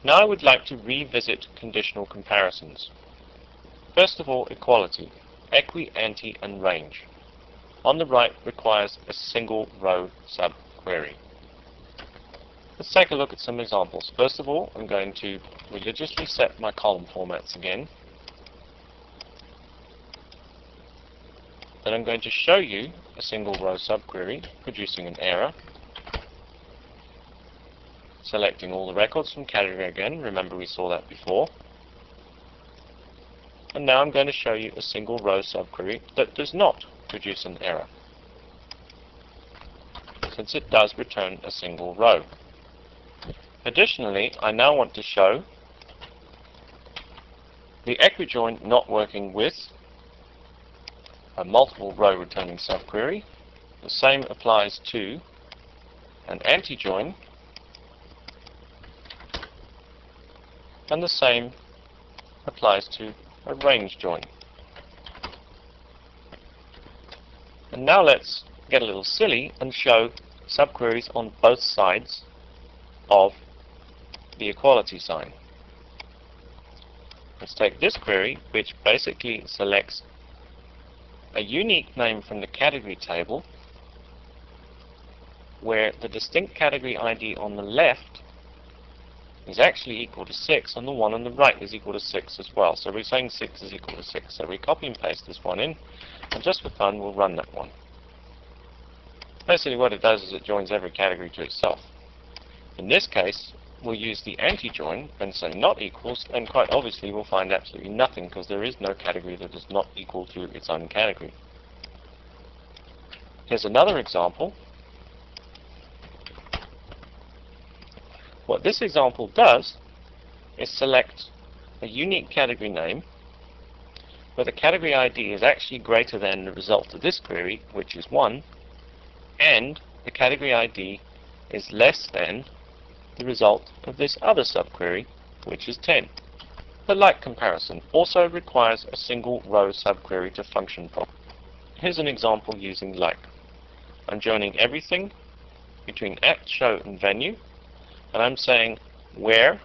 Now I would like to revisit conditional comparisons. First of all, equality, equi, ante, and range. On the right requires a single row subquery. Let's take a look at some examples. First of all, I'm going to religiously set my column formats again. Then I'm going to show you a single row subquery producing an error. Selecting all the records from category again, remember we saw that before. And now I'm going to show you a single row subquery that does not produce an error, since it does return a single row. Additionally, I now want to show the equijoin not working with a multiple row returning subquery. The same applies to an antijoin, and the same applies to a range join. And now let's get a little silly and show subqueries on both sides of the equality sign. Let's take this query, which basically selects a unique name from the category table, where the distinct category ID on the left is actually equal to 6, and the one on the right is equal to 6 as well. So we're saying 6 is equal to 6. So we copy and paste this one in, and just for fun, we'll run that one. Basically what it does is it joins every category to itself. In this case, we'll use the anti-join and say not equals, and quite obviously we'll find absolutely nothing because there is no category that is not equal to its own category. Here's another example. What this example does is select a unique category name where the category ID is actually greater than the result of this query, which is 1, and the category ID is less than the result of this other subquery, which is 10. The like comparison also requires a single row subquery to function properly. Here's an example using like. I'm joining everything between act, show, and venue, and I'm saying where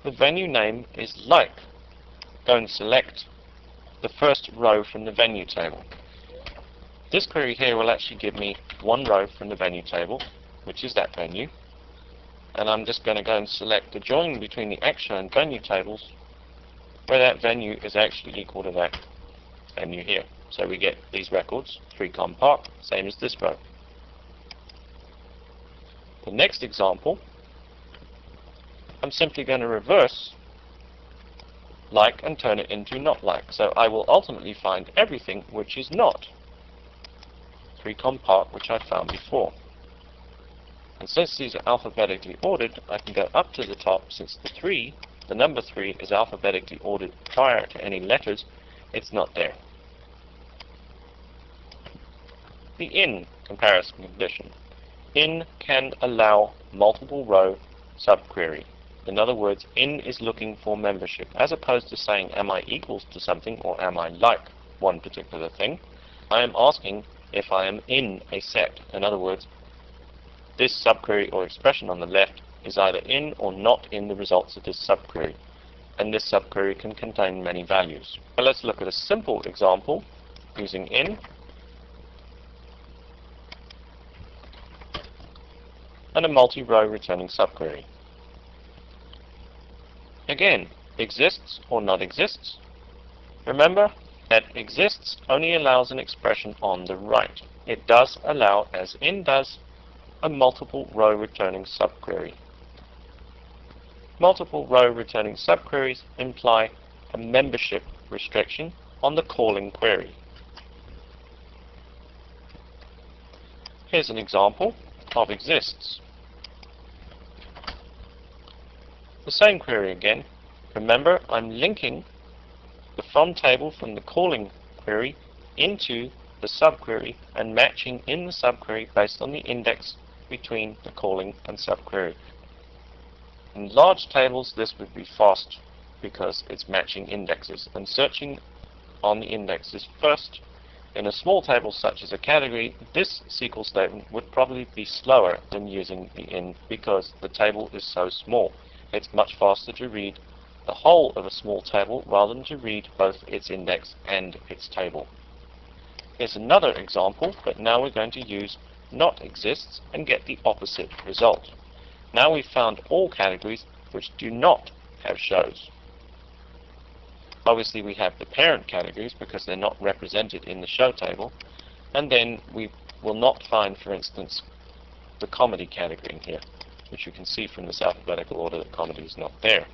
the venue name is like. Go and select the first row from the venue table. This query here will actually give me one row from the venue table, which is that venue, and I'm just going to go and select the join between the act, show, and venue tables where that venue is actually equal to that venue here. So we get these records, 3 Park, same as this row. The next example, I'm simply going to reverse like and turn it into not like. So I will ultimately find everything which is not 3 Park, which I found before. And since these are alphabetically ordered, I can go up to the top. Since the number 3 is alphabetically ordered prior to any letters, it's not there. The in comparison condition. In can allow multiple row subquery. In other words, in is looking for membership. As opposed to saying, am I equals to something or am I like one particular thing, I am asking if I am in a set. In other words, this subquery or expression on the left is either in or not in the results of this subquery. And this subquery can contain many values. But let's look at a simple example using in. And a multi-row returning subquery. Again, exists or not exists. Remember that exists only allows an expression on the right. It does allow, as in does, a multiple row returning subquery. Multiple row returning subqueries imply a membership restriction on the calling query. Here's an example of exists. The same query again. Remember, I'm linking the from table from the calling query into the subquery and matching in the subquery based on the index between the calling and subquery. In large tables this would be fast because it's matching indexes and searching on the indexes first. In a small table such as a category, this SQL statement would probably be slower than using the in because the table is so small. It's much faster to read the whole of a small table rather than to read both its index and its table. Here's another example, but now we're going to use not exists and get the opposite result. Now we've found all categories which do not have shows. Obviously we have the parent categories because they're not represented in the show table, and then we will not find, for instance, the comedy category in here, which you can see from this alphabetical order that comedy is not there.